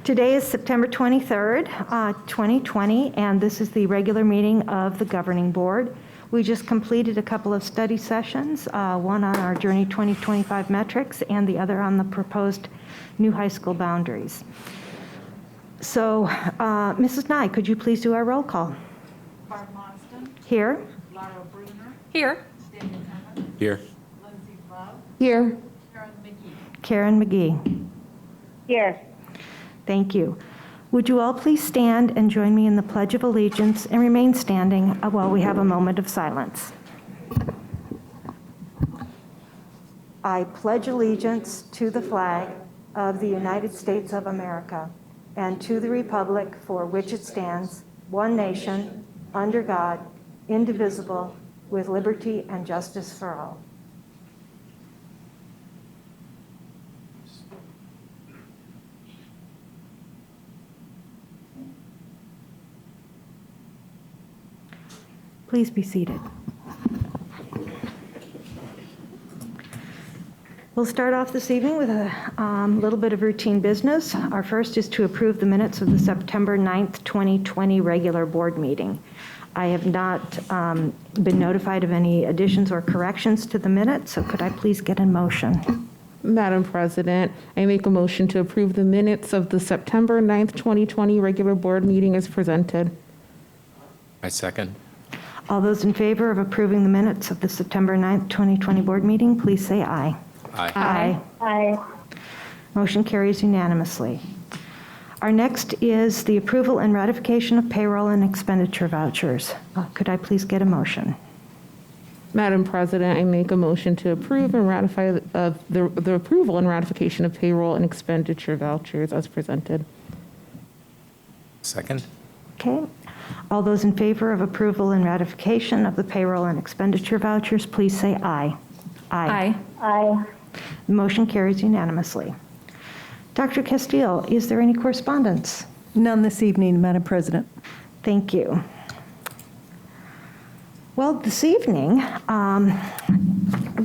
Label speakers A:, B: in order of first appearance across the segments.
A: Today is September 23rd, 2020, and this is the regular meeting of the Governing Board. We just completed a couple of study sessions, one on our Journey 2025 metrics and the other on the proposed new high school boundaries. So, Mrs. Nye, could you please do our roll call?
B: Barb Monston.
A: Here.
B: Laura Bruner.
C: Here.
B: Daniel Emmett.
D: Here.
B: Lindsay Love.
C: Here.
B: Karen McGee.
A: Karen McGee.
E: Here.
A: Thank you. Would you all please stand and join me in the Pledge of Allegiance and remain standing while we have a moment of silence. I pledge allegiance to the flag of the United States of America and to the republic for which it stands, one nation, under God, indivisible, with liberty and justice for all. Please be seated. We'll start off this evening with a little bit of routine business. Our first is to approve the minutes of the September 9th, 2020 regular board meeting. I have not been notified of any additions or corrections to the minutes, so could I please get a motion?
C: Madam President, I make a motion to approve the minutes of the September 9th, 2020 regular board meeting as presented.
D: I second.
A: All those in favor of approving the minutes of the September 9th, 2020 board meeting, please say aye.
D: Aye.
E: Aye.
A: Motion carries unanimously. Our next is the approval and ratification of payroll and expenditure vouchers. Could I please get a motion?
C: Madam President, I make a motion to approve and ratify the approval and ratification of payroll and expenditure vouchers as presented.
D: Second.
A: Okay. All those in favor of approval and ratification of the payroll and expenditure vouchers, please say aye.
C: Aye.
E: Aye.
A: The motion carries unanimously. Dr. Castile, is there any correspondence?
F: None this evening, Madam President.
A: Thank you. Well, this evening,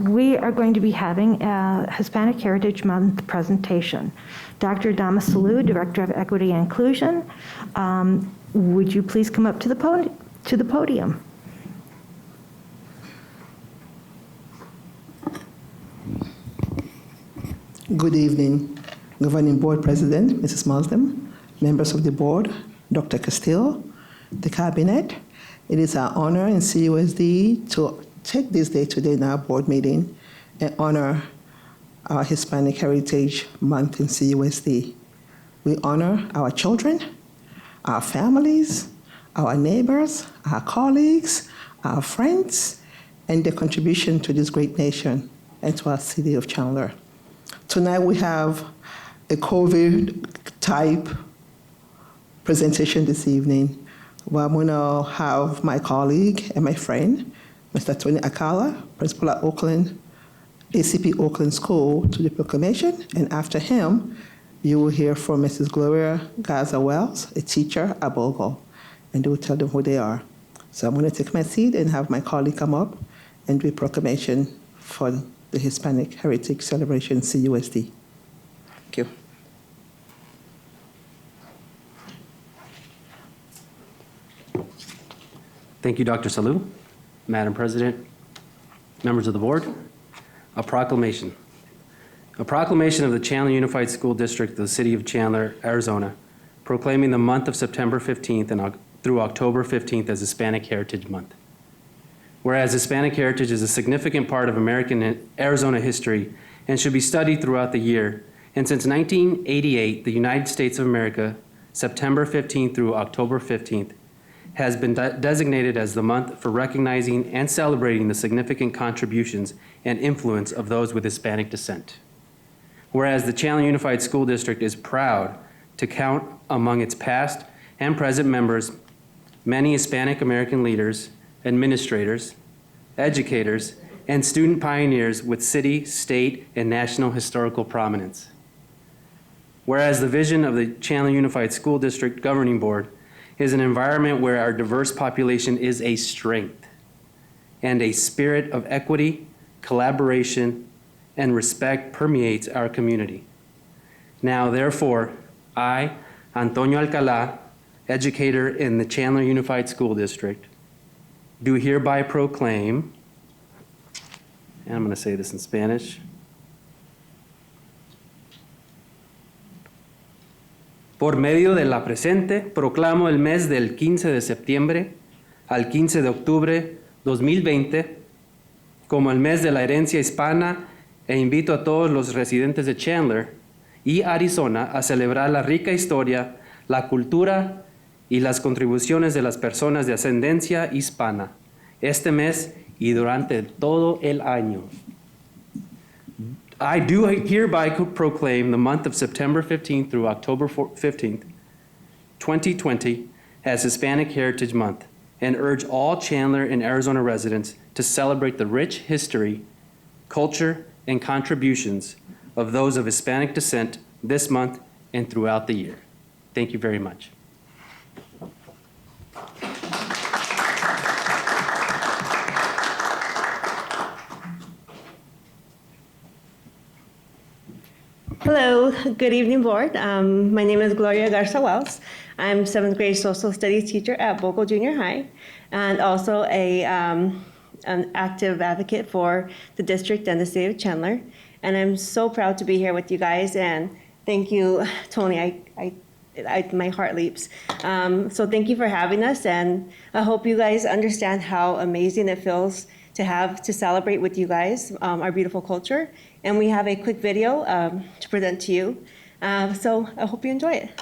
A: we are going to be having a Hispanic Heritage Month presentation. Dr. Damasalou, Director of Equity and Inclusion, would you please come up to the podium?
G: Good evening, Governing Board President, Mrs. Muslim, members of the board, Dr. Castile, the Cabinet. It is our honor in CUSD to take this day today in our board meeting and honor our Hispanic Heritage Month in CUSD. We honor our children, our families, our neighbors, our colleagues, our friends, and their contribution to this great nation and to our city of Chandler. Tonight we have a COVID-type presentation this evening, where I'm going to have my colleague and my friend, Mr. Tony Akala, principal at ACP Oakland School, to the proclamation, and after him, you will hear from Mrs. Gloria Gaza Wells, a teacher at Bogle, and they will tell them who they are. So I'm going to take my seat and have my colleague come up and do a proclamation for the Hispanic Heritage Celebration CUSD. Thank you.
H: Thank you, Dr. Salou. Madam President, members of the board, a proclamation. A proclamation of the Chandler Unified School District of the City of Chandler, Arizona, proclaiming the month of September 15th and through October 15th as Hispanic Heritage Month. Whereas Hispanic heritage is a significant part of American Arizona history and should be studied throughout the year, and since 1988, the United States of America, September 15th through October 15th, has been designated as the month for recognizing and celebrating the significant contributions and influence of those with Hispanic descent. Whereas the Chandler Unified School District is proud to count among its past and present members many Hispanic American leaders, administrators, educators, and student pioneers with city, state, and national historical prominence. Whereas the vision of the Chandler Unified School District Governing Board is an environment where our diverse population is a strength and a spirit of equity, collaboration, and respect permeates our community. Now, therefore, I, Antonio Alcalá, educator in the Chandler Unified School District, do hereby proclaim, and I'm going to say this in Spanish. Por medio de la presente, proclamo el mes del 15 de septiembre al 15 de octubre 2020 como el mes de la herencia hispana e invito a todos los residentes de Chandler y Arizona a celebrar la rica historia, la cultura y las contribuciones de las personas de ascendencia hispana este mes y durante todo el año. I do hereby proclaim the month of September 15th through October 15th, 2020 as Hispanic Heritage Month and urge all Chandler and Arizona residents to celebrate the rich history, culture, and contributions of those of Hispanic descent this month and throughout the year. Thank you very much.
E: Hello, good evening, board. My name is Gloria Garza Wells. I'm 7th grade social studies teacher at Bogle Junior High and also an active advocate for the district and the city of Chandler. And I'm so proud to be here with you guys, and thank you, Tony. My heart leaps. So thank you for having us, and I hope you guys understand how amazing it feels to celebrate with you guys our beautiful culture. And we have a quick video to present to you. So I hope you enjoy it.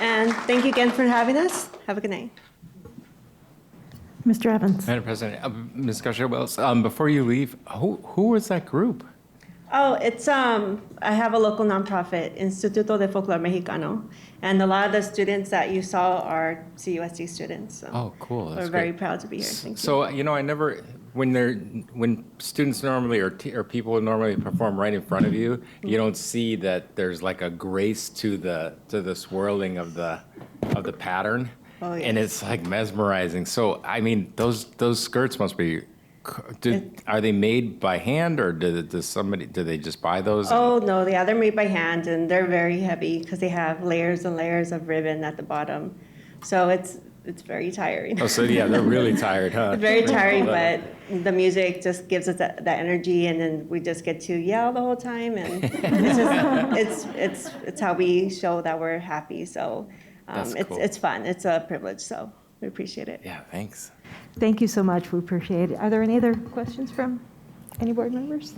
E: And thank you again for having us. Have a good night.
A: Mr. Evans.
D: Madam President, Ms. Garcia Wells, before you leave, who was that group?
E: Oh, it's, I have a local nonprofit, Instituto de Folklore Mexicano, and a lot of the students that you saw are CUSD students. So
D: Oh, cool. That's
E: we're very
D: great.
E: proud to be here. Thank you.
D: So, I never, when students normally or people normally perform right in front of you, you don't see that there's like a grace to the swirling of the pattern.
E: Oh,
D: And
E: yes.
D: it's like mesmerizing. So, I mean, those skirts must be, are they made by hand or do they just buy those?
E: Oh, no, yeah, they're made by hand and they're very heavy because they have layers and layers of ribbon at the bottom. So it's very tiring.
D: Oh, so yeah, they're really tired, huh?
E: It's very tiring, but the music just gives us that energy and then we just get to yell the whole time and it's how we show that we're happy. So
D: That's cool.
E: it's fun. It's a privilege. So we appreciate it.
D: Yeah, thanks.
A: Thank you so much. We appreciate it. Are there any other questions from any board members?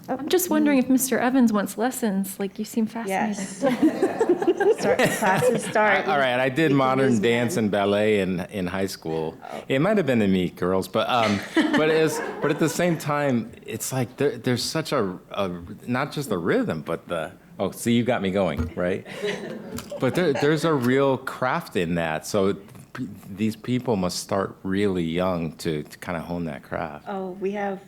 I: I'm just wondering if Mr. Evans wants lessons, like you seem fascinated.
E: Yes. Classes start.
D: All right, I did modern dance and ballet in high school. It might have been the Meet Girls, but at the same time, it's like there's such a not just the rhythm, but see, you got me going, right? But there's a real craft in that. So these people must start really young to kind of hone that craft.
E: Oh, we have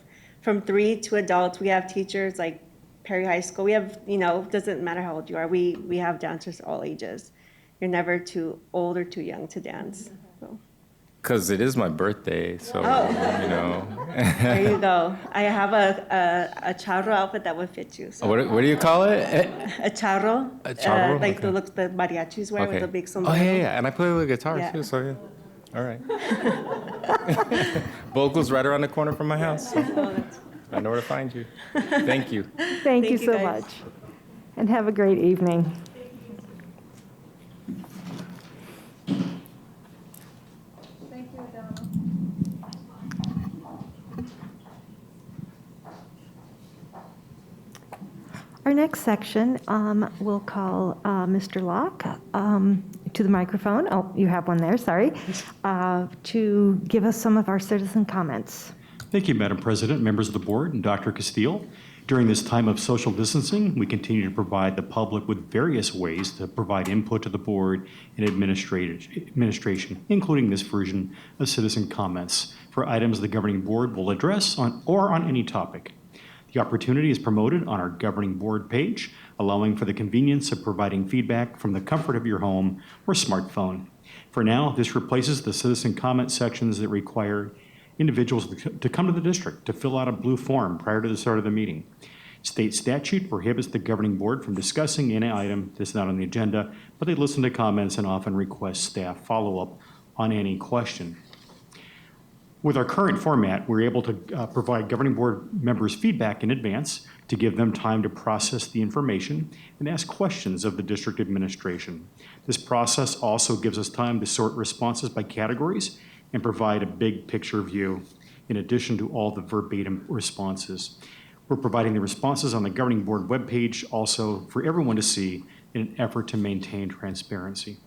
E: from 3 to adults. We have teachers like Perry High School. We have, doesn't matter how old you are. We have dancers all ages. You're never too old or too young to dance. So.
D: Because it is my birthday, so,
E: There you go. I have a charro outfit that would fit you. So.
D: What do you call it?
E: A charro.
D: A charro?
E: Like
D: Okay.
E: the look the mariachis wear with the big sombrero.
D: Oh, yeah. And I play the guitar,
E: Yeah.
D: too, so yeah. All right. Vocals right around the corner from my house. So I know where to find you. Thank you.
A: Thank you
E: you,
A: so
E: guys.
A: much. And have a great evening.
B: Thank you, Adama.
A: Our next section, we'll call Mr. Locke to the microphone. Oh, you have one there, sorry. To give us some of our citizen comments.
J: Thank you, Madam President, members of the board, and Dr. Castile. During this time of social distancing, we continue to provide the public with various ways to provide input to the board and administration, including this version of citizen comments for items the governing board will address on any topic. The opportunity is promoted on our governing board page, allowing for the convenience of providing feedback from the comfort of your home or smartphone. For now, this replaces the citizen comment sections that require individuals to come to the district to fill out a blue form prior to the start of the meeting. State statute prohibits the governing board from discussing any item that's not on the agenda, but they listen to comments and often request staff follow-up on any question. With our current format, we're able to provide governing board members feedback in advance to give them time to process the information and ask questions of the district administration. This process also gives us time to sort responses by categories and provide a big picture view in addition to all the verbatim responses. We're providing the responses on the governing board webpage also for everyone to see in an effort to maintain transparency.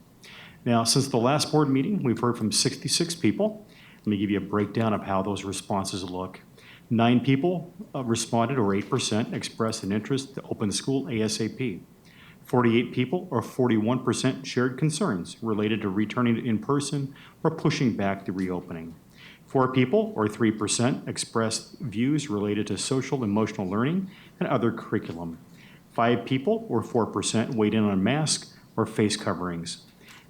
J: Now, since the last board meeting, we've heard from 66 people. Let me give you a breakdown of how those responses look. 9 people responded, or 8%, expressed an interest to open the school ASAP. 48 people, or 41%, shared concerns related to returning in person or pushing back the reopening. 4 people, or 3%, expressed views related to social emotional learning and other curriculum. 5 people, or 4%, weighed in on masks or face coverings.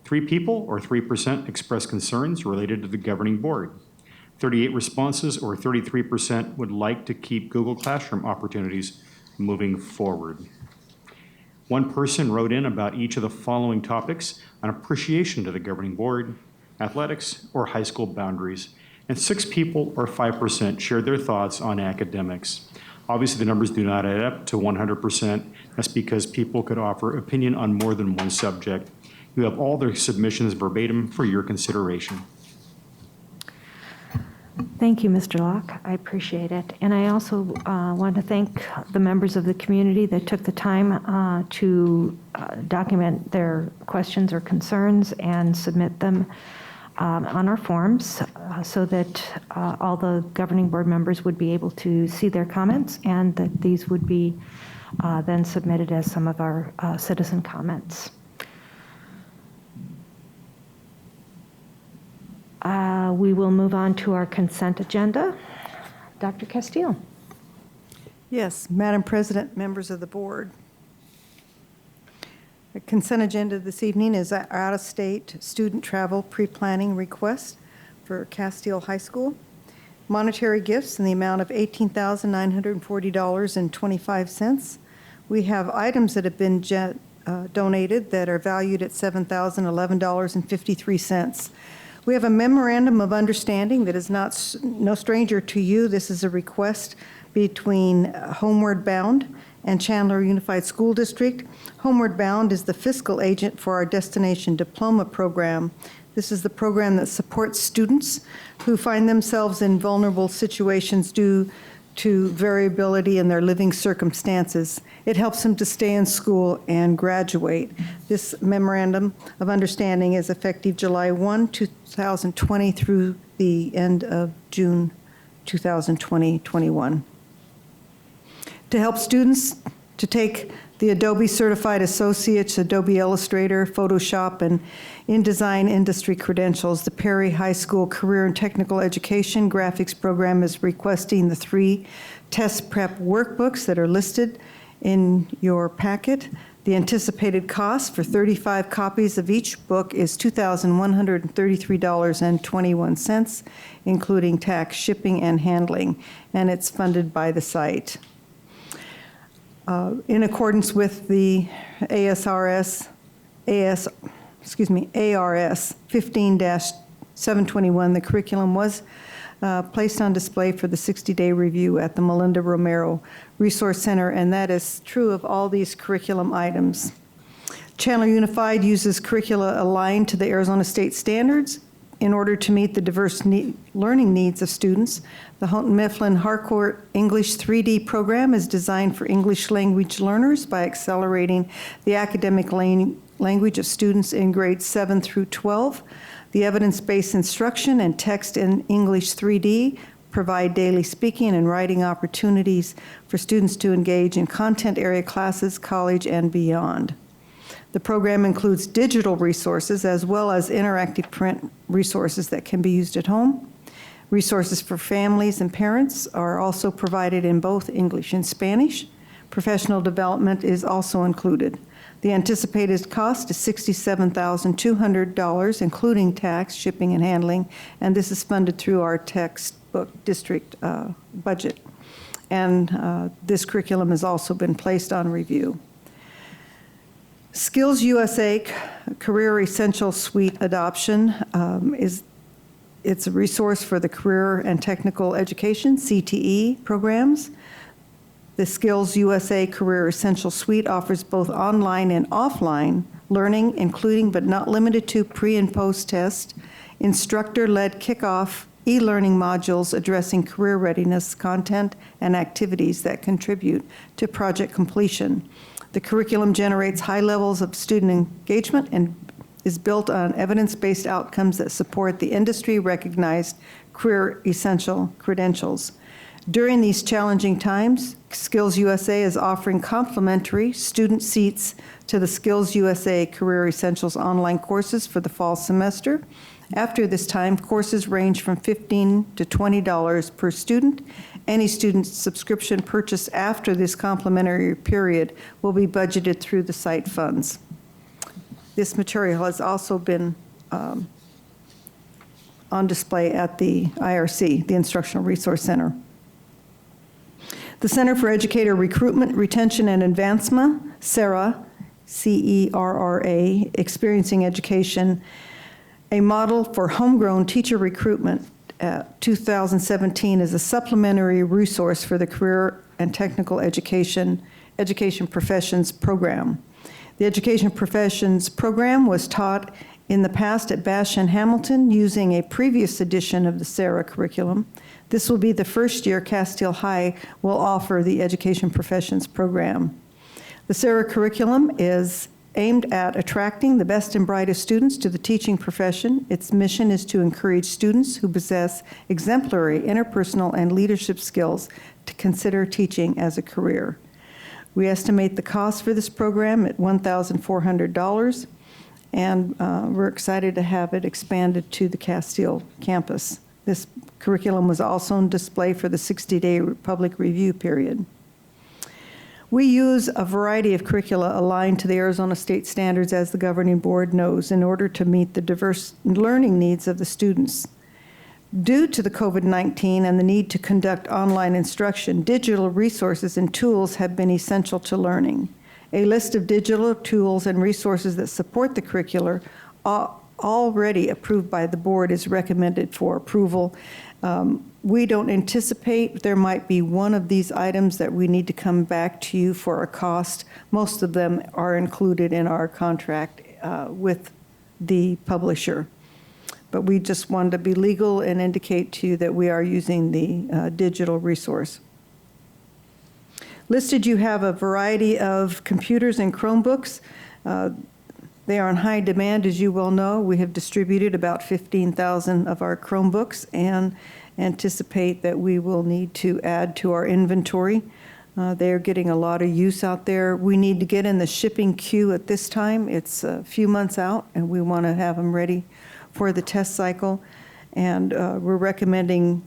J: 3 people, or 3%, expressed concerns related to the governing board. 38 responses, or 33%, would like to keep Google Classroom opportunities moving forward. 1 person wrote in about each of the following topics: an appreciation to the governing board, athletics, or high school boundaries. And 6 people, or 5%, shared their thoughts on academics. Obviously, the numbers do not add up to 100%. That's because people could offer opinion on more than one subject. You have all their submissions verbatim for your consideration.
A: Thank you, Mr. Locke. I appreciate it. And I also want to thank the members of the community that took the time to document their questions or concerns and submit them on our forms. so that all the governing board members would be able to see their comments, and that these would be then submitted as some of our citizen comments. We will move on to our consent agenda. Dr. Castillo.
F: Yes, Madam President, members of the board. The consent agenda this evening is our out-of-state student travel pre-planning request for Castile High School. Monetary gifts in the amount of $18,940.25. We have items that have been donated that are valued at $7,011.53. We have a memorandum of understanding that is no stranger to you. This is a request between Homeward Bound and Chandler Unified School District. Homeward Bound is the fiscal agent for our Destination Diploma program. This is the program that supports students who find themselves in vulnerable situations due to variability in their living circumstances. It helps them to stay in school and graduate. This memorandum of understanding is effective July 1, 2020 through the end of June 2021. To help students to take the Adobe Certified Associates, Adobe Illustrator, Photoshop, and InDesign industry credentials, the Perry High School Career and Technical Education Graphics Program is requesting the 3 test prep workbooks that are listed in your packet. The anticipated cost for 35 copies of each book is $2,133.21, including tax, shipping, and handling, and it's funded by the site. In accordance with the ARS 15-721, the curriculum was placed on display for the 60-day review at the Melinda Romero Resource Center, and that is true of all these curriculum items. Chandler Unified uses curricula aligned to the Arizona State standards in order to meet the diverse learning needs of students. The Houghton Mifflin Harcourt English 3D program is designed for English language learners by accelerating the academic language of students in grades 7 through 12. The evidence-based instruction and text in English 3D provide daily speaking and writing opportunities for students to engage in content area classes, college, and beyond. The program includes digital resources as well as interactive print resources that can be used at home. Resources for families and parents are also provided in both English and Spanish. Professional development is also included. The anticipated cost is $67,200, including tax, shipping, and handling, and this is funded through our textbook district budget. And this curriculum has also been placed on review. Skills USA Career Essential Suite Adoption it's a resource for the career and technical education, CTE programs. The Skills USA Career Essential Suite offers both online and offline learning, including but not limited to pre and post test, instructor-led kickoff e-learning modules addressing career readiness, content, and activities that contribute to project completion. The curriculum generates high levels of student engagement and is built on evidence-based outcomes that support the industry-recognized career essential credentials. During these challenging times, Skills USA is offering complimentary student seats to the Skills USA Career Essentials online courses for the fall semester. After this time, courses range from $15 to $20 per student. Any student subscription purchase after this complimentary period will be budgeted through the site funds. This material has also been on display at the IRC, the Instructional Resource Center. The Center for Educator Recruitment, Retention, and Advancement, CERA, C-E-R-R-A, Experiencing Education, a model for homegrown teacher recruitment 2017 is a supplementary resource for the Career and Technical Education Professions Program. The Education Professions Program was taught in the past at Bash and Hamilton using a previous edition of the CERA curriculum. This will be the first year Castile High will offer the Education Professions Program. The CERA curriculum is aimed at attracting the best and brightest students to the teaching profession. Its mission is to encourage students who possess exemplary interpersonal and leadership skills to consider teaching as a career. We estimate the cost for this program at $1,400, and we're excited to have it expanded to the Castile campus. This curriculum was also on display for the 60-day public review period. We use a variety of curricula aligned to the Arizona state standards, as the governing board knows, in order to meet the diverse learning needs of the students. Due to the COVID-19 and the need to conduct online instruction, digital resources and tools have been essential to learning. A list of digital tools and resources that support the curricular already approved by the board is recommended for approval. We don't anticipate there might be one of these items that we need to come back to you for a cost. Most of them are included in our contract with the publisher. But we just wanted to be legal and indicate to you that we are using the digital resource. Listed, you have a variety of computers and Chromebooks. They are in high demand, as you well know. We have distributed about 15,000 of our Chromebooks and anticipate that we will need to add to our inventory. They are getting a lot of use out there. We need to get in the shipping queue at this time. It's a few months out, and we want to have them ready for the test cycle. And we're recommending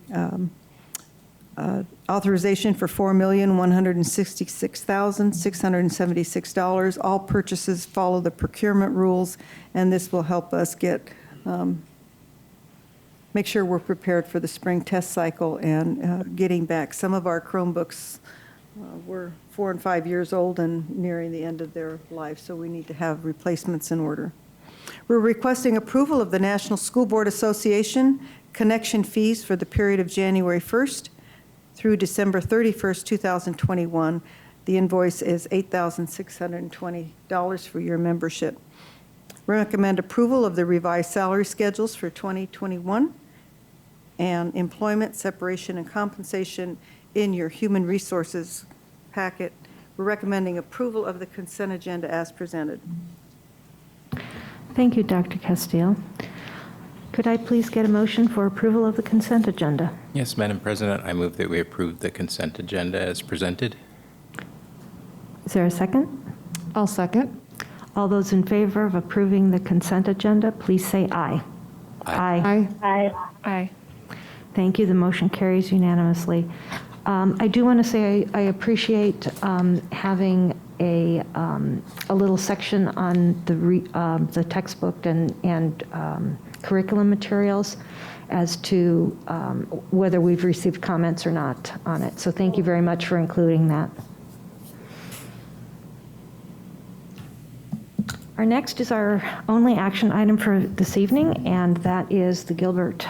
F: authorization for $4,166,676. All purchases follow the procurement rules, and this will help us get make sure we're prepared for the spring test cycle and getting back. Some of our Chromebooks were 4 and 5 years old and nearing the end of their life, so we need to have replacements in order. We're requesting approval of the National School Board Association connection fees for the period of January 1st through December 31st, 2021. The invoice is $8,620 for your membership. Recommend approval of the revised salary schedules for 2021 and employment, separation, and compensation in your human resources packet. We're recommending approval of the consent agenda as presented.
A: Thank you, Dr. Castile. Could I please get a motion for approval of the consent agenda?
D: Yes, Madam President, I move that we approve the consent agenda as presented.
A: Is there a second?
C: I'll second.
A: All those in favor of approving the consent agenda, please say aye.
D: Aye.
C: Aye.
I: Aye.
A: Thank you. The motion carries unanimously. I do want to say I appreciate having a little section on the textbook and curriculum materials as to whether we've received comments or not on it. So thank you very much for including that. Our next is our only action item for this evening, and that is the Gilbert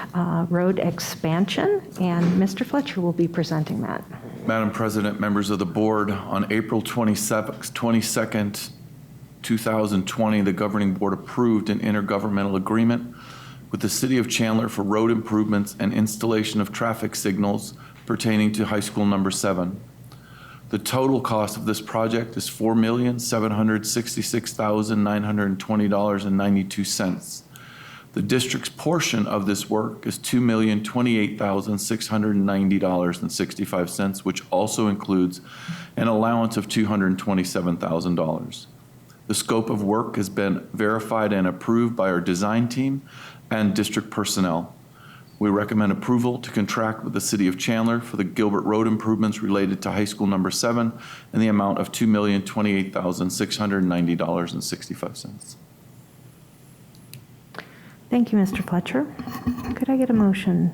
A: Road expansion, and Mr. Fletcher will be presenting that.
K: Madam President, members of the board, on April 22nd, 2020, the governing board approved an intergovernmental agreement with the City of Chandler for road improvements and installation of traffic signals pertaining to High School Number 7. The total cost of this project is $4,766,920.92. The district's portion of this work is $2,028,690.65, which also includes an allowance of $227,000. The scope of work has been verified and approved by our design team and district personnel. We recommend approval to contract with the City of Chandler for the Gilbert Road improvements related to High School Number 7 in the amount of $2,028,690.65.
A: Thank you, Mr. Fletcher. Could I get a motion?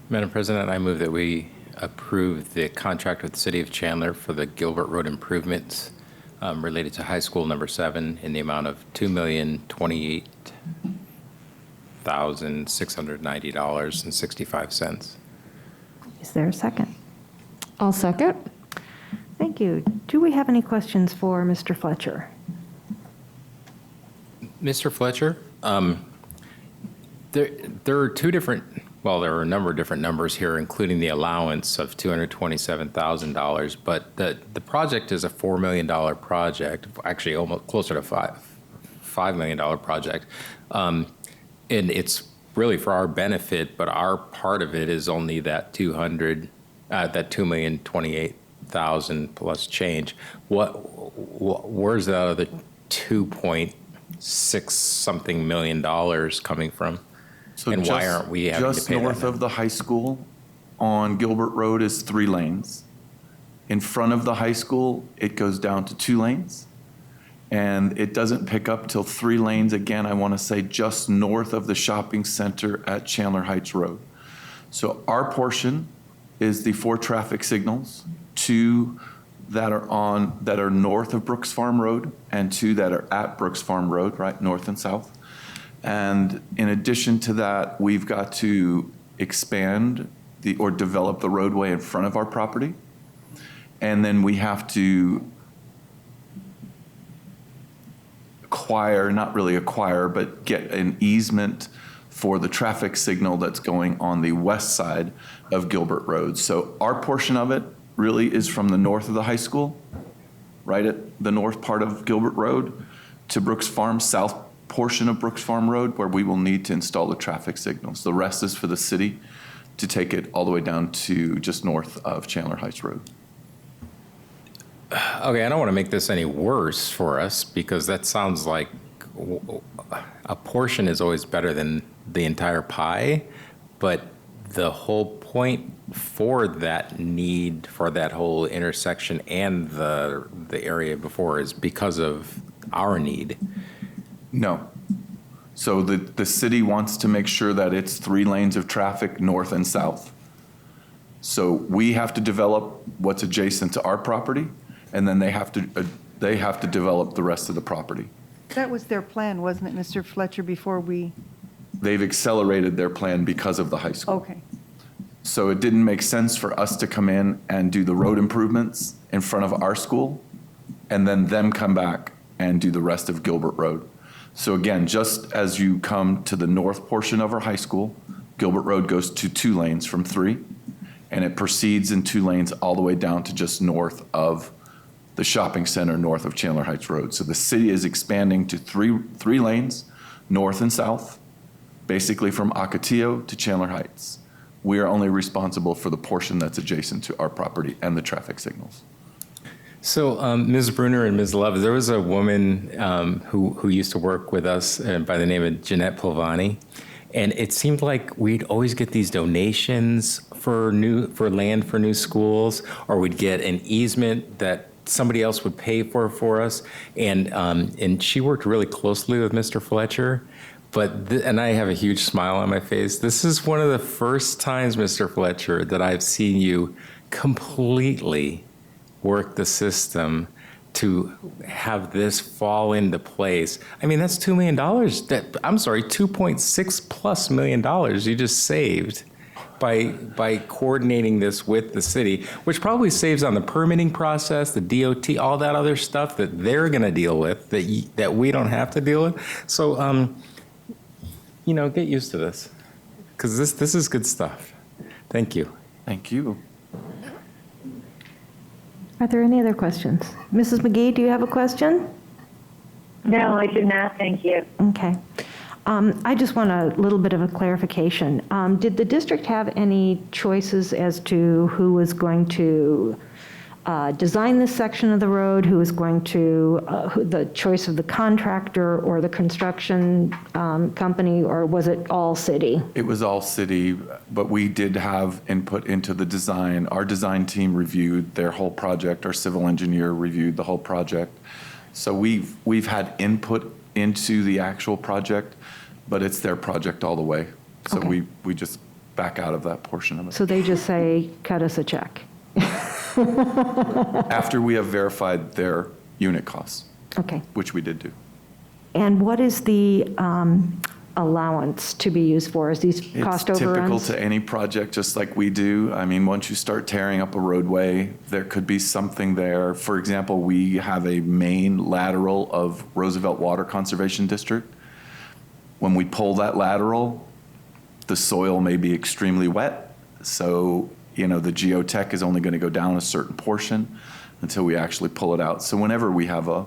D: Madam President, I move that we approve the contract with the City of Chandler for the Gilbert Road improvements related to High School Number 7 in the amount of $2,028,690.65.
A: Is there a second?
C: I'll second.
A: Thank you. Do we have any questions for Mr. Fletcher?
D: Mr. Fletcher, there are two different well, there are a number of different numbers here, including the allowance of $227,000, but the project is a $4 million project, actually almost closer to $5 million project. And it's really for our benefit, but our part of it is only that $2,028,000 plus change. Where's the other 2.6 something million dollars coming from?
K: So
D: And why aren't we having to
K: just
D: pay that
K: north
D: now?
K: of the high school on Gilbert Road is 3 lanes. In front of the high school, it goes down to 2 lanes. And it doesn't pick up till 3 lanes again, I want to say just north of the shopping center at Chandler Heights Road. So our portion is the 4 traffic signals, 2 that are north of Brooks Farm Road and 2 that are at Brooks Farm Road, right, north and south. And in addition to that, we've got to expand or develop the roadway in front of our property. And then we have to but get an easement for the traffic signal that's going on the west side of Gilbert Road. So our portion of it really is from the north of the high school, right at the north part of Gilbert Road, to Brooks Farm, south portion of Brooks Farm Road, where we will need to install the traffic signals. The rest is for the city to take it all the way down to just north of Chandler Heights Road.
D: Okay, I don't want to make this any worse for us, because that sounds like a portion is always better than the entire pie, but the whole point for that need for that whole intersection and the area before is because of our need.
K: No. So the city wants to make sure that it's 3 lanes of traffic north and south. So we have to develop what's adjacent to our property, and then they have to develop the rest of the property.
F: That was their plan, wasn't it, Mr. Fletcher, before we,
K: They've accelerated their plan because of the high school.
F: okay.
K: So it didn't make sense for us to come in and do the road improvements in front of our school and then them come back and do the rest of Gilbert Road. So again, just as you come to the north portion of our high school, Gilbert Road goes to 2 lanes from 3, and it proceeds in 2 lanes all the way down to just north of the shopping center, north of Chandler Heights Road. So the city is expanding to 3 lanes, north and south, basically from Ocotillo to Chandler Heights. We are only responsible for the portion that's adjacent to our property and the traffic signals.
D: So Ms. Bruner and Ms. Love, there was a woman who used to work with us by the name of Jeanette Pulvani, and it seemed like we'd always get these donations for land for new schools, or we'd get an easement that somebody else would pay for us, and she worked really closely with Mr. Fletcher. And I have a huge smile on my face. This is one of the first times, Mr. Fletcher, that I've seen you completely work the system to have this fall into place. I mean, that's $2 million. $2.6+ million you just saved by coordinating this with the city, which probably saves on the permitting process, the DOT, all that other stuff that they're going to deal with that we don't have to deal with. So, get used to this, because this is good stuff. Thank you.
K: Thank you.
A: Are there any other questions? Mrs. McGee, do you have a question?
B: No, I do not, thank you.
A: Okay. I just want a little bit of a clarification. Did the district have any choices as to who was going to design this section of the road, who was going to, the choice of the contractor or the construction company, or was it all city?
K: It was all city, but we did have input into the design. Our design team reviewed their whole project. Our civil engineer reviewed the whole project. So we've had input into the actual project, but it's their project all the way. So
A: Okay.
K: we just back out of that portion of it.
A: So they just say, cut us a check.
K: After we have verified their unit costs,
A: Okay.
K: which we did do.
A: And what is the allowance to be used for? Is these cost
K: It's typical
A: overruns?
K: to any project, just like we do. I mean, once you start tearing up a roadway, there could be something there. For example, we have a main lateral of Roosevelt Water Conservation District. When we pull that lateral, The soil may be extremely wet, so, the geotech is only going to go down a certain portion until we actually pull it out. So whenever we have a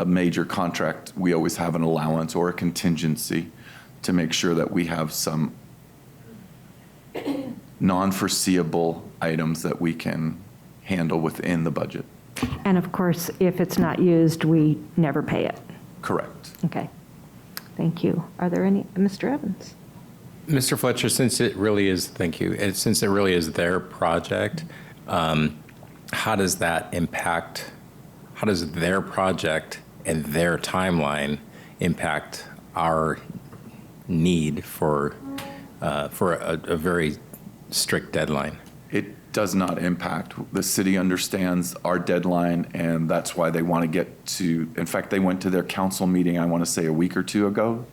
K: major contract, we always have an allowance or a contingency to make sure that we have some non-foreseeable items that we can handle within the budget.
A: And of course, if it's not used, we never pay it.
K: Correct.
A: Okay. Thank you. Are there any, Mr. Evans?
D: Mr. Fletcher, since it really is, thank you, since it really is their project, how does that impact, how does their project and their timeline impact our need for a very strict deadline?
K: It does not impact. The city understands our deadline, and that's why they want to get to, in fact, they went to their council meeting, I want to say a week or two ago.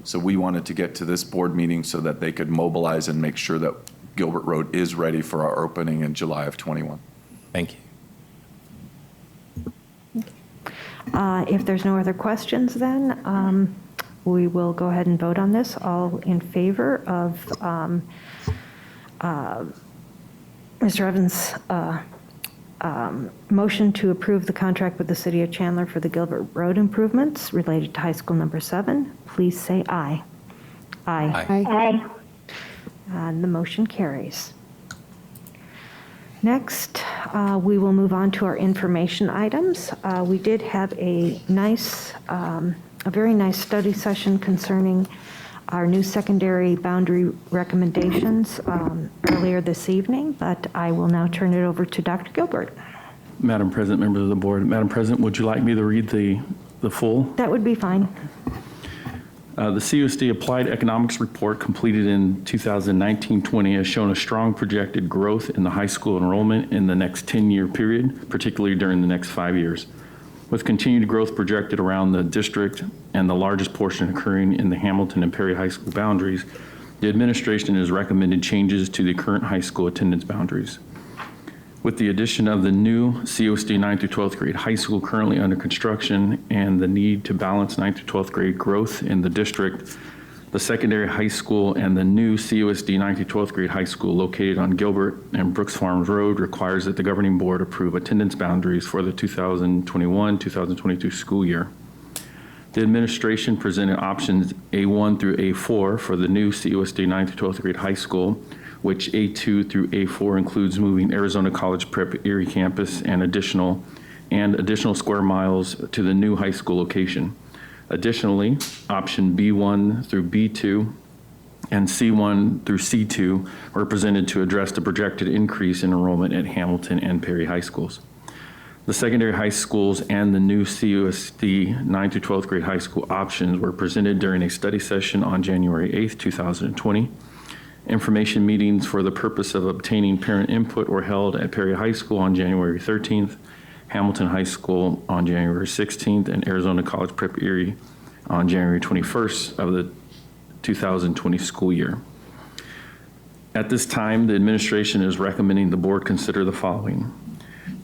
K: So we wanted to get to this board meeting so that they could mobilize and make sure that Gilbert Road is ready for our opening in July of '21.
D: Thank you.
A: If there's no other questions, then we will go ahead and vote on this. All in favor of Mr. Evans' motion to approve the contract with the City of Chandler for the Gilbert Road improvements related to High School number 7, please say aye. Aye.
B: Aye.
A: And the motion carries. Next, we will move on to our information items. We did have a very nice study session concerning our new secondary boundary recommendations earlier this evening, but I will now turn it over to Dr. Gilbert.
L: Madam President, members of the board. Madam President, would you like me to read the full?
A: That would be fine.
L: The CUSD Applied Economics Report completed in 2019-20 has shown a strong projected growth in the high school enrollment in the next 10-year period, particularly during the next 5 years. With continued growth projected around the district and the largest portion occurring in the Hamilton and Perry High School boundaries, the administration has recommended changes to the current high school attendance boundaries. With the addition of the new COSD 9th through 12th grade high school currently under construction and the need to balance 9th through 12th grade growth in the district, the secondary high school and the new COSD 9th through 12th grade high school located on Gilbert and Brooks Farms Road requires that the governing board approve attendance boundaries for the 2021-2022 school year. The administration presented options A1 through A4 for the new COSD 9th through 12th grade high school, which A2 through A4 includes moving Arizona College Prep Erie campus and additional square miles to the new high school location. Additionally, option B1 through B2 and C1 through C2 were presented to address the projected increase in enrollment at Hamilton and Perry high schools. The secondary high schools and the new CUSD 9th through 12th grade high school options were presented during a study session on January 8th, 2020. Information meetings for the purpose of obtaining parent input were held at Perry High School on January 13th, Hamilton High School on January 16th, and Arizona College Prep Erie on January 21st of the 2020 school year. At this time, the administration is recommending the board consider the following.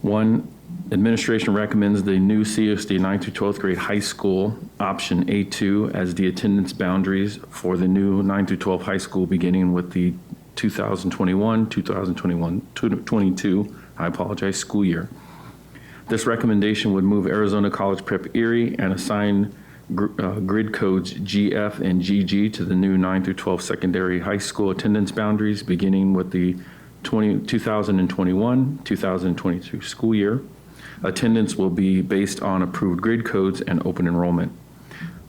L: 1, administration recommends the new CUSD 9th through 12th grade high school option A2 as the attendance boundaries for the new 9 through 12 high school beginning with the 2021-2022 school year. This recommendation would move Arizona College Prep Erie and assign grid codes GF and GG to the new 9 through 12 secondary high school attendance boundaries beginning with the 2021-2022 school year. Attendance will be based on approved grid codes and open enrollment.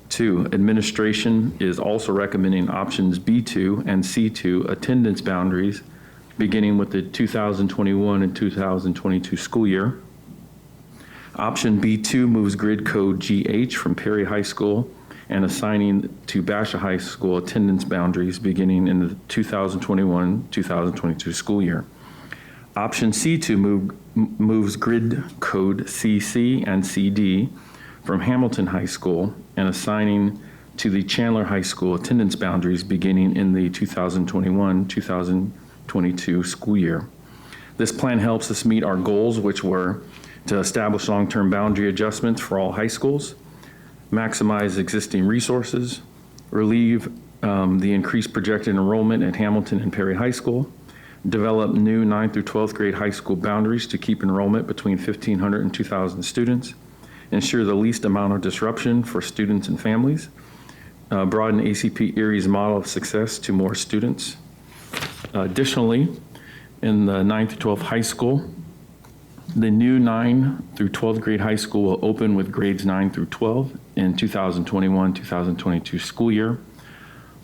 L: 2, administration is also recommending options B2 and C2 attendance boundaries beginning with the 2021 and 2022 school year. Option B2 moves grid code GH from Perry High School and assigning to Basha High School attendance boundaries beginning in the 2021-2022 school year. Option C2 moves grid code CC and CD from Hamilton High School and assigning to the Chandler High School attendance boundaries beginning in the 2021-2022 school year. This plan helps us meet our goals, which were to establish long-term boundary adjustments for all high schools, maximize existing resources, relieve the increased projected enrollment at Hamilton and Perry High School, develop new 9th through 12th grade high school boundaries to keep enrollment between 1,500 and 2,000 students, ensure the least amount of disruption for students and families, broaden ACP Erie's model of success to more students. Additionally, in the 9th to 12th high school, the new 9 through 12th grade high school will open with grades 9 through 12 in 2021-2022 school year.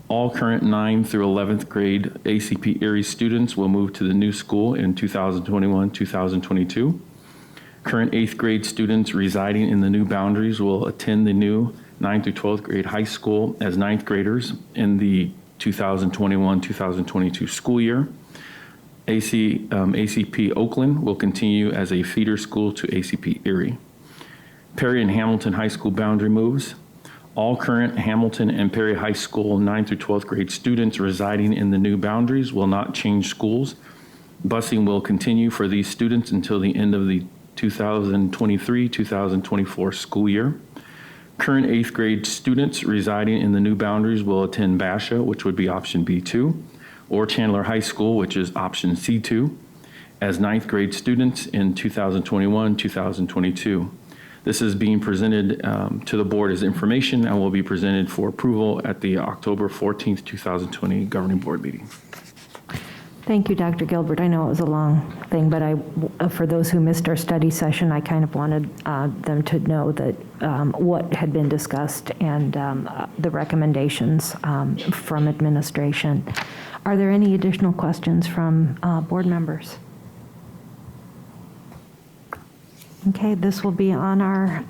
L: All current 9 through 11th grade ACP Erie students will move to the new school in 2021-2022. Current 8th grade students residing in the new boundaries will attend the new 9th through 12th grade high school as 9th graders in the 2021-2022 school year. ACP Oakland will continue as a feeder school to ACP Erie. Perry and Hamilton High School boundary moves. All current Hamilton and Perry High School 9th through 12th grade students residing in the new boundaries will not change schools. Busing will continue for these students until the end of the 2023-2024 school year. Current 8th grade students residing in the new boundaries will attend Basha, which would be option B2, or Chandler High School, which is option C2, as 9th grade students in 2021-2022. This is being presented to the board as information and will be presented for approval at the October 14th, 2020 Governing Board meeting.
A: Thank you, Dr. Gilbert. I know it was a long thing, but for those who missed our study session, I kind of wanted them to know that what had been discussed and the recommendations from administration. Are there any additional questions from board members? Okay, this will be on our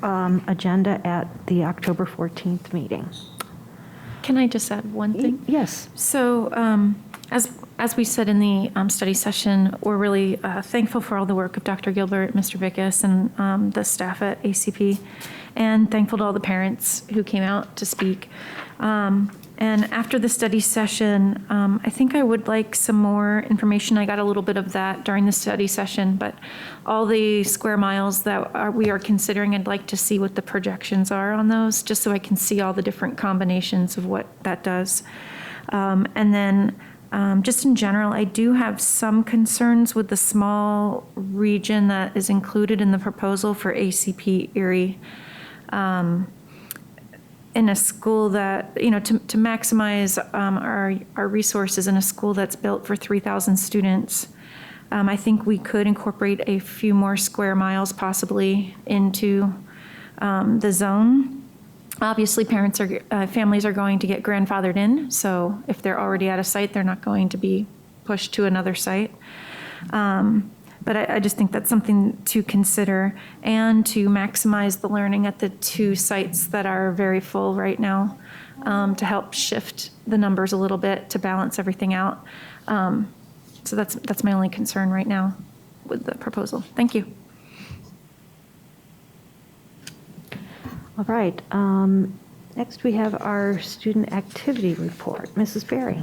A: agenda at the October 14th meeting.
I: Can I just add one thing?
A: Yes.
I: So as we said in the study session, we're really thankful for all the work of Dr. Gilbert, Mr. Bickus, and the staff at ACP, and thankful to all the parents who came out to speak. And after the study session, I think I would like some more information. I got a little bit of that during the study session, but all the square miles that we are considering, I'd like to see what the projections are on those, just so I can see all the different combinations of what that does. And then just in general, I do have some concerns with the small region that is included in the proposal for ACP Erie. In a school that, to maximize our resources in a school that's built for 3,000 students, I think we could incorporate a few more square miles possibly into the zone. Obviously, families are going to get grandfathered in, so if they're already at a site, they're not going to be pushed to another site. But I just think that's something to consider, and to maximize the learning at the two sites that are very full right now, to help shift the numbers a little bit to balance everything out. So that's my only concern right now with the proposal. Thank you.
A: All right. Next, we have our student activity report. Mrs. Berry.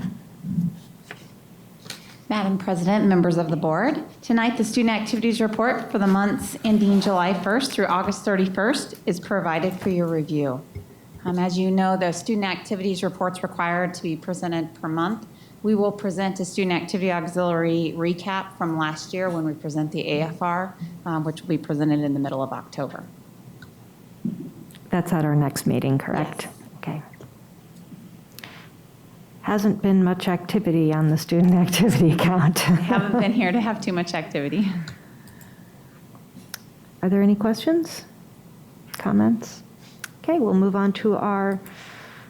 M: Madam President, members of the board, tonight the student activities report for the months ending July 1st through August 31st is provided for your review. As you know, the student activities report's required to be presented per month. We will present a student activity auxiliary recap from last year when we present the AFR, which will be presented in the middle of October.
A: That's at our next meeting, correct?
M: Yes.
A: Okay. Hasn't been much activity on the student activity account.
M: I haven't been here to have too much activity.
A: Are there any questions, comments? Okay, we'll move on to our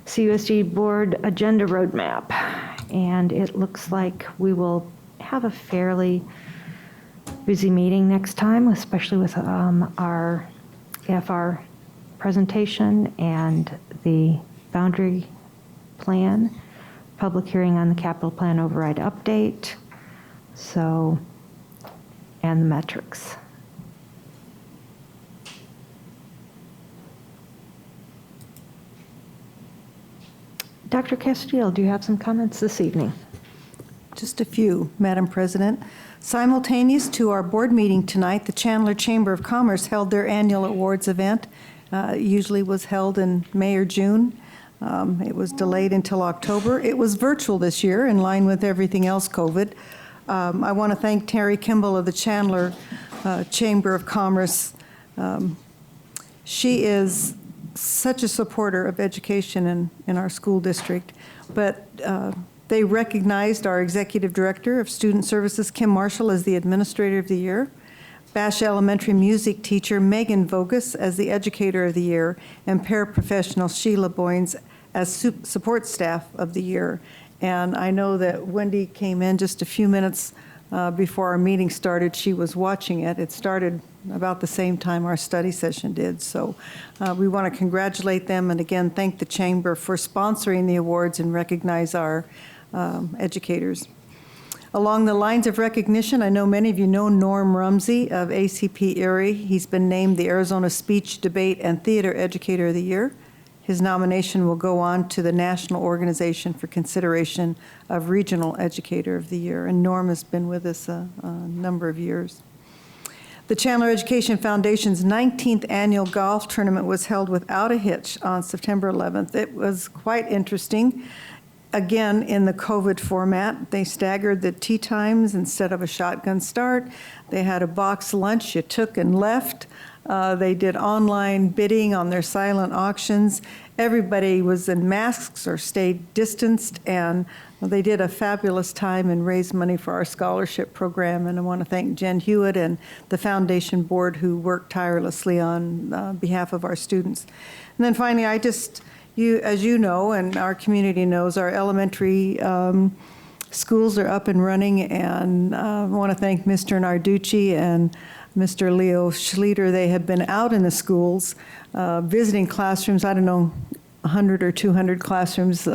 A: CUSD board agenda roadmap. And it looks like we will have a fairly busy meeting next time, especially with our AFR presentation and the boundary plan, public hearing on the capital plan override update, and the metrics. Dr. Castile, do you have some comments this evening?
F: Just a few, Madam President. Simultaneous to our board meeting tonight, the Chandler Chamber of Commerce held their annual awards event. Usually was held in May or June. It was delayed until October. It was virtual this year, in line with everything else COVID. I want to thank Terry Kimball of the Chandler Chamber of Commerce. She is such a supporter of education in our school district, but they recognized our Executive Director of Student Services, Kim Marshall, as the Administrator of the Year, Bash Elementary music teacher Megan Vogus as the Educator of the Year, and paraprofessional Sheila Boynes as Support Staff of the Year. And I know that Wendy came in just a few minutes before our meeting started. She was watching it. It started about the same time our study session did. So we want to congratulate them and again thank the Chamber for sponsoring the awards and recognize our educators. Along the lines of recognition, I know many of you know Norm Rumsey of ACP Erie. He's been named the Arizona Speech, Debate, and Theater Educator of the Year. His nomination will go on to the National Organization for Consideration of Regional Educator of the Year, and Norm has been with us a number of years. The Chandler Education Foundation's 19th annual golf tournament was held without a hitch on September 11th. It was quite interesting. Again, in the COVID format, they staggered the tee times instead of a shotgun start. They had a box lunch you took and left. They did online bidding on their silent auctions. Everybody was in masks or stayed distanced, and they did a fabulous time and raised money for our scholarship program. And I want to thank Jen Hewitt and the foundation board who worked tirelessly on behalf of our students. And then finally, as you know, and our community knows, our elementary schools are up and running, and I want to thank Mr. Narducci and Mr. Leo Schlieder. They have been out in the schools, visiting classrooms, I don't know, 100 or 200 classrooms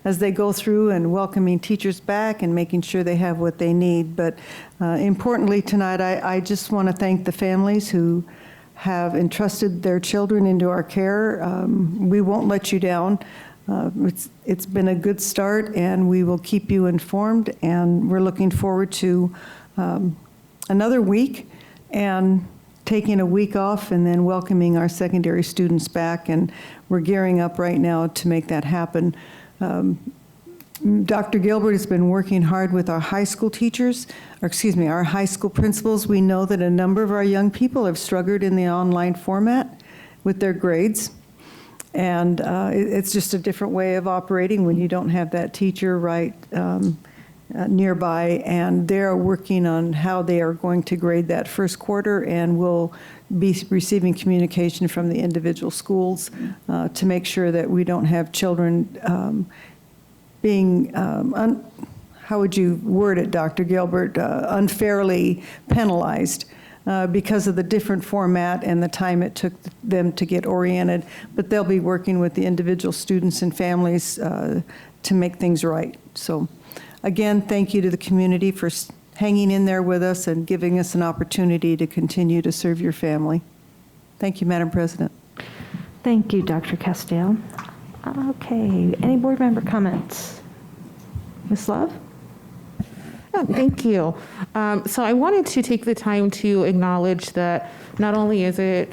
F: as they go through and welcoming teachers back and making sure they have what they need. But importantly tonight, I just want to thank the families who have entrusted their children into our care. We won't let you down. It's been a good start, and we will keep you informed, and we're looking forward to another week and taking a week off and then welcoming our secondary students back, and we're gearing up right now to make that happen. Dr. Gilbert has been working hard with our high school teachers, our high school principals. We know that a number of our young people have struggled in the online format with their grades. And it's just a different way of operating when you don't have that teacher right nearby. And they're working on how they are going to grade that first quarter, and we'll be receiving communication from the individual schools to make sure that we don't have children being, how would you word it, Dr. Gilbert, unfairly penalized because of the different format and the time it took them to get oriented. But they'll be working with the individual students and families to make things right. So again, thank you to the community for hanging in there with us and giving us an opportunity to continue to serve your family. Thank you, Madam President.
A: Thank you, Dr. Castile. Okay, any board member comments? Ms. Love?
C: Oh, thank you. So I wanted to take the time to acknowledge that not only is it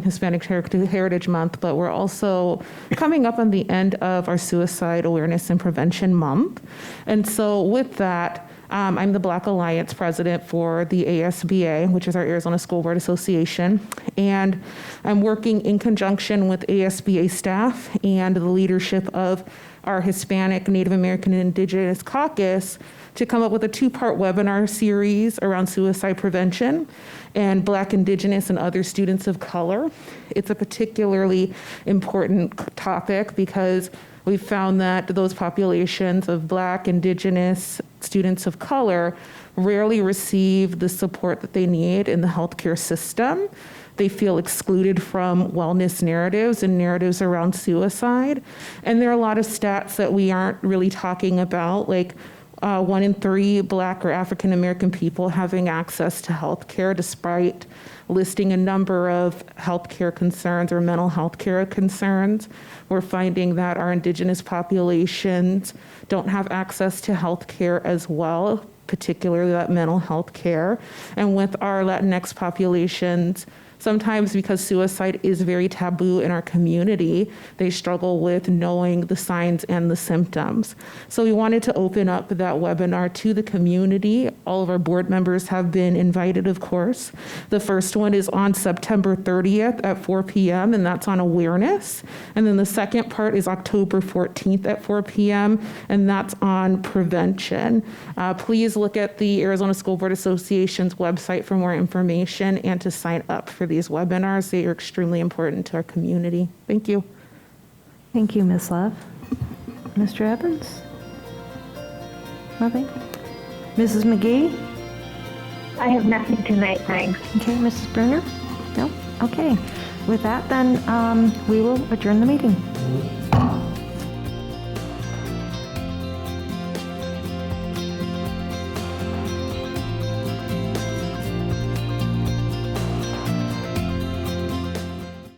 C: Hispanic Heritage Month, but we're also coming up on the end of our Suicide Awareness and Prevention Month. And so with that, I'm the Black Alliance president for the ASBA, which is our Arizona School Board Association. And I'm working in conjunction with ASBA staff and the leadership of our Hispanic, Native American, and Indigenous caucus to come up with a two-part webinar series around suicide prevention and Black, Indigenous, and other students of color. It's a particularly important topic because we've found that those populations of Black, Indigenous, students of color rarely receive the support that they need in the healthcare system. They feel excluded from wellness narratives and narratives around suicide. And there are a lot of stats that we aren't really talking about, like 1 in 3 Black or African American people having access to healthcare, despite listing a number of healthcare concerns or mental health care concerns. We're finding that our Indigenous populations don't have access to healthcare as well, particularly that mental health care. And with our Latinx populations, sometimes because suicide is very taboo in our community, they struggle with knowing the signs and the symptoms. So we wanted to open up that webinar to the community. All of our board members have been invited, of course. The first one is on September 30th at 4 p.m., and that's on awareness. And then the second part is October 14th at 4 p.m., and that's on prevention. Please look at the Arizona School Board Association's website for more information and to sign up for these webinars. They are extremely important to our community. Thank you.
A: Thank you, Ms. Love. Mr. Evans? Nothing? Mrs. McGee?
B: I have nothing tonight, thanks.
A: Okay, Mrs. Bruner? No? Okay. With that, then, we will adjourn the meeting.